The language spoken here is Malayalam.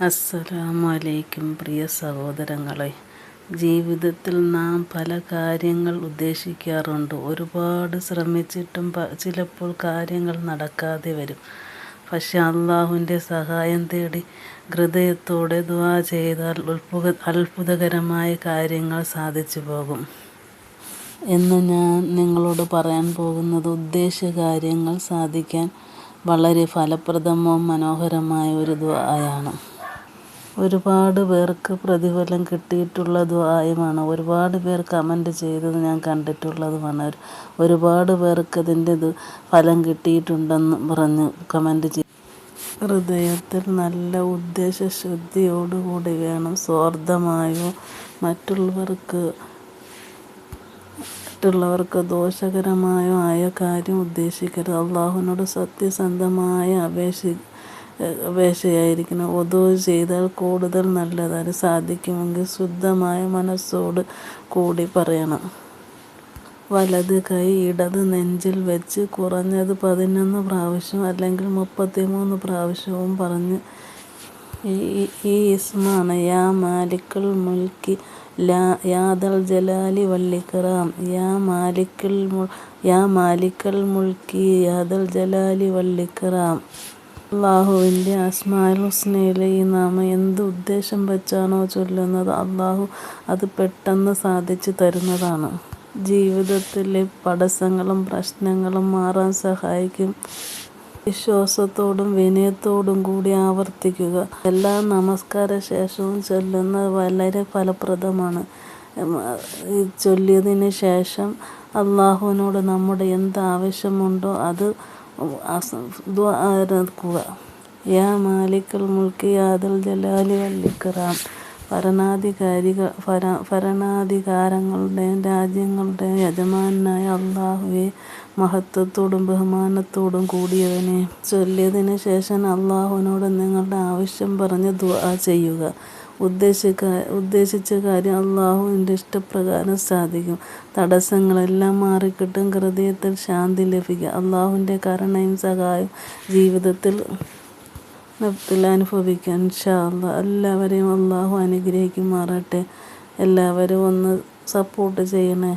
അസ്സലാമു അലൈക്കും പ്രിയ സഹോദരങ്ങളെ, ജീവിതത്തിൽ നാം പല കാര്യങ്ങൾ ഉദ്ദേശിക്കാറുണ്ട്. ഒരുപാട് ശ്രമിച്ചിട്ടും ചിലപ്പോൾ കാര്യങ്ങൾ നടക്കാതെ വരും. പക്ഷെ അള്ളാഹുവിൻ്റെ സഹായം തേടി ഹൃദയത്തോടെ ദുആ ചെയ്താൽ അത്ഭുതകരമായ കാര്യങ്ങൾ സാധിച്ചു പോകും. ഇന്ന് ഞാൻ നിങ്ങളോട് പറയാൻ പോകുന്നത് ഉദ്ദേശ കാര്യങ്ങൾ സാധിക്കാൻ വളരെ ഫലപ്രദവും മനോഹരമായ ഒരു ദുആയാണ്. ഒരുപാട് പേർക്ക് പ്രതിഫലം കിട്ടിയിട്ടുള്ള ദുആയുമാണ്. ഒരുപാട് പേർ കമൻറ്റ് ചെയ്തത് ഞാൻ കണ്ടിട്ടുള്ളതുമാണ്. ഒരുപാട് പേർക്ക് അതിൻ്റെ ഫലം കിട്ടിയിട്ടുണ്ടെന്ന് പറഞ്ഞ് കമൻറ്റ് ചെയ്തു. ഹൃദയത്തിൽ നല്ല ഉദ്ദേശശുദ്ധിയോടുകൂടി വേണം. സ്വാർത്ഥമായോ മറ്റുള്ളവർക്ക് ദോഷകരമായോ ആയ കാര്യം ഉദ്ദേശിക്കരുത്. അള്ളാഹുവിനോട് സത്യസന്ധമായ അപേക്ഷയായിരിക്കണം. വുദൂ ചെയ്താൽ കൂടുതൽ നല്ലതാണ്. സാധിക്കുമെങ്കിൽ ശുദ്ധമായ മനസ്സോട് കൂടി പറയണം. വലത് കൈ ഇടത് നെഞ്ചിൽ വെച്ച് കുറഞ്ഞത് 11 പ്രാവശ്യം അല്ലെങ്കിൽ 33 പ്രാവശ്യവും പറഞ്ഞ് ഈ ഇസ്മാണ് യാ മാലിക്കൽ മുൽക്കി യാദൽ ജലാലി വല്ലിക്റാം. യാ മാലിക്കൽ മുൽക്കി യാദൽ ജലാലി വല്ലിക്റാം. അള്ളാഹുവിൻ്റെ അസ്മാഉൽ ഹുസ്നയിലെ ഈ നാമം എന്ത് ഉദ്ദേശം വെച്ചാണോ ചൊല്ലുന്നത്, അള്ളാഹു അത് പെട്ടെന്ന് സാധിച്ചു തരുന്നതാണ്. ജീവിതത്തിലെ തടസ്സങ്ങളും പ്രശ്നങ്ങളും മാറാൻ സഹായിക്കും. വിശ്വാസത്തോടും വിനയത്തോടും കൂടി ആവർത്തിക്കുക. എല്ലാ നമസ്കാര ശേഷവും ചൊല്ലുന്നത് വളരെ ഫലപ്രദമാണ്. ചൊല്ലിയതിന് ശേഷം അള്ളാഹുവിനോട് നമ്മുടെ എന്ത് ആവശ്യമുണ്ടോ അത് ദുആക്കുക. യാ മാലിക്കൽ മുൽക്കി യാദൽ ജലാലി വല്ലിക്റാം. ഭരണാധികാരങ്ങളുടെയും രാജ്യങ്ങളുടെയും യജമാനായ അള്ളാഹുവേ, മഹത്വത്തോടും ബഹുമാനത്തോടും കൂടിയവനെ. ചൊല്ലിയതിന് ശേഷം അള്ളാഹുവിനോട് നിങ്ങളുടെ ആവശ്യം പറഞ്ഞ് ദുആ ചെയ്യുക. ഉദ്ദേശിച്ച കാര്യം അള്ളാഹുവിൻ്റെ ഇഷ്ടപ്രകാരം സാധിക്കും. തടസ്സങ്ങളെല്ലാം മാറിക്കിട്ടും. ഹൃദയത്തിൽ ശാന്തി ലഭിക്കും. അള്ളാഹുവിൻ്റെ കരുണയും സഹായവും ജീവിതത്തിൽ അനുഭവിക്കാം ഇൻഷാ അല്ലാഹ്. എല്ലാവരെയും അള്ളാഹു അനുഗ്രഹിക്കുമാറാട്ടെ. എല്ലാവരും ഒന്ന് സപ്പോർട്ട് ചെയ്യണേ.